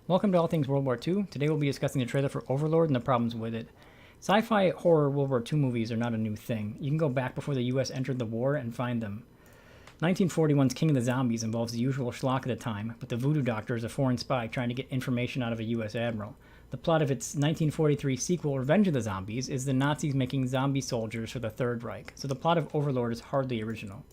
Welcome to All Things World War II. Today we'll be discussing the trailer for Overlord and the problems with it. Sci-fi horror World War II movies are not a new thing. You can go back before the US entered the war and find them. 1941's King of the Zombies involves the usual schlock of the time, but the voodoo doctor is a foreign spy trying to get information out of a US admiral. The plot of its 1943 sequel, Revenge of the Zombies, is the Nazis making zombie soldiers for the Third Reich, so the plot of Overlord is hardly original.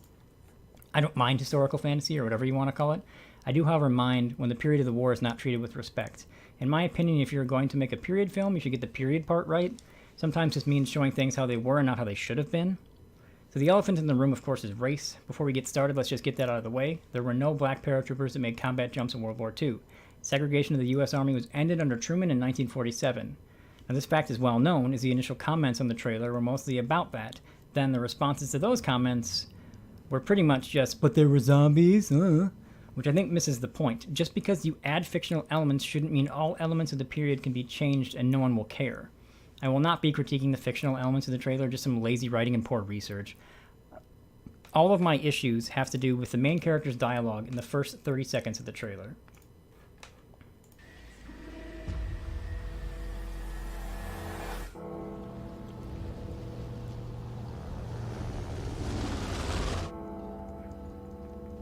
I don't mind historical fantasy, or whatever you want to call it. I do, however, mind when the period of the war is not treated with respect. In my opinion, if you're going to make a period film, you should get the period part right. Sometimes this means showing things how they were and not how they should have been. So the elephant in the room, of course, is race. Before we get started, let's just get that out of the way. There were no black paratroopers that made combat jumps in World War II. Segregation of the U.S. Army was ended under Truman in 1947. Now, this fact is well known, as the initial comments on the trailer were mostly about that. Then the responses to those comments were pretty much just, but they were zombies, which I think misses the point. Just because you add fictional elements shouldn't mean all elements of the period can be changed and no one will care. I will not be critiquing the fictional elements of the trailer, just some lazy writing and poor research. All of my issues have to do with the main character's dialogue in the first 30 seconds of the trailer.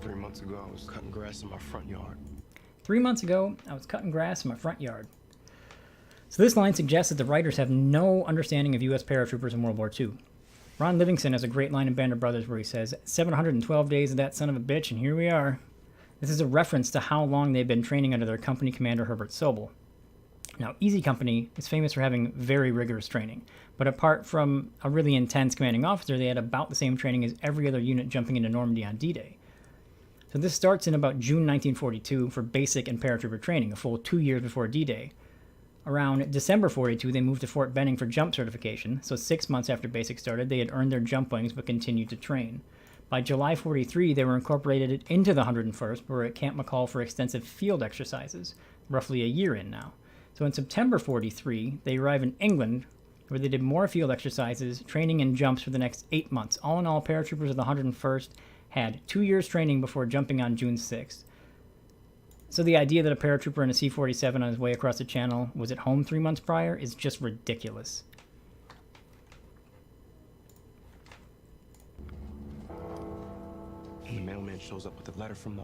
Three months ago, I was cutting grass in my front yard. 3 months ago, I was cutting grass in my front yard. So this line suggests that the writers have no understanding of U.S. paratroopers in World War II. Ron Livingston has a great line in Band of Brothers where he says, 712 days of that son of a bitch, and here we are. This is a reference to how long they've been training under their company commander, Herbert Sobel. Now, Easy Company is famous for having very rigorous training, but apart from a really intense commanding officer, they had about the same training as every other unit jumping into Normandy on D-Day. So this starts in about June 1942 for basic and paratrooper training, a full 2 years before D-Day. Around December 42, they moved to Fort Benning for jump certification, so 6 months after basic started, they had earned their jump wings but continued to train. By July 43, they were incorporated into the 101st, but were at Camp McCall for extensive field exercises, roughly a year in now. So in September 43, they arrived in England, where they did more field exercises, training, and jumps for the next 8 months. All in all, paratroopers of the 101st had 2 years training before jumping on June 6th. So the idea that a paratrooper in a C-47 on his way across the channel was at home 3 months prior is just ridiculous. And the mailman shows up with a letter from the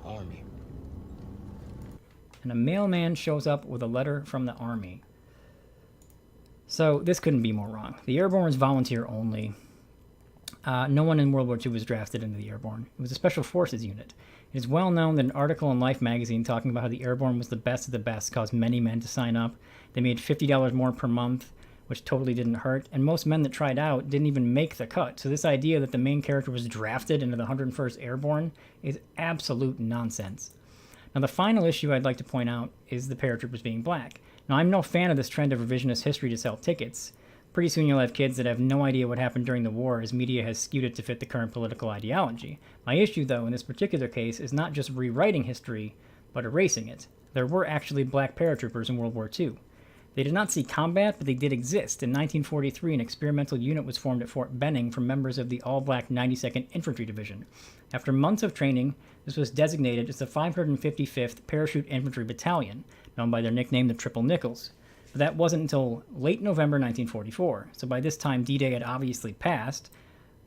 Army. So this couldn't be more wrong. The Airborne was volunteer only. No one in World War II was drafted into the Airborne. It was a special forces unit. It is well known that an article in Life magazine talking about how the Airborne was the best of the best caused many men to sign up. They made $50 more per month, which totally didn't hurt, and most men that tried out didn't even make the cut. So this idea that the main character was drafted into the 101st Airborne is absolute nonsense. Now, the final issue I'd like to point out is the paratroopers being black. Now, I'm no fan of this trend of revisionist history to sell tickets. Pretty soon you'll have kids that have no idea what happened during the war, as media has skewed it to fit the current political ideology. My issue, though, in this particular case, is not just rewriting history, but erasing it. There were actually black paratroopers in World War II. They did not see combat, but they did exist. In 1943, an experimental unit was formed at Fort Benning from members of the all-black 92nd Infantry Division. After months of training, this was designated as the 555th Parachute Infantry Battalion, known by their nickname the Triple Nickels. But that wasn't until late November 1944, so by this time D-Day had obviously passed,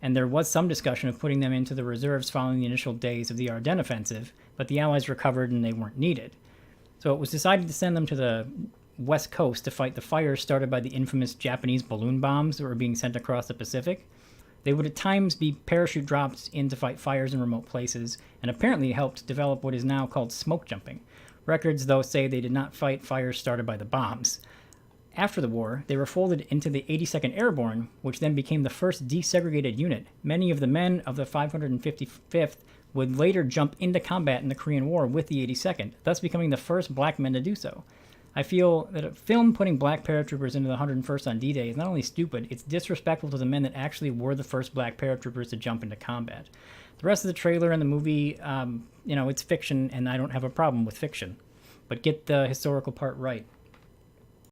and there was some discussion of putting them into the reserves following the initial days of the Ardennes offensive, but the Allies recovered and they weren't needed. So it was decided to send them to the West Coast to fight the fires started by the infamous Japanese balloon bombs that were being sent across the Pacific. They would at times be parachute dropped in to fight fires in remote places, and apparently helped develop what is now called smoke jumping. Records, though, say they did not fight fires started by the bombs. After the war, they were folded into the 82nd Airborne, which then became the first desegregated unit. Many of the men of the 555th would later jump into combat in the Korean War with the 82nd, thus becoming the first black men to do so. I feel that a film putting black paratroopers into the 101st on D-Day is not only stupid, it's disrespectful to the men that actually were the first black paratroopers to jump into combat. The rest of the trailer and the movie, it's fiction, and I don't have a problem with fiction. But get the historical part right.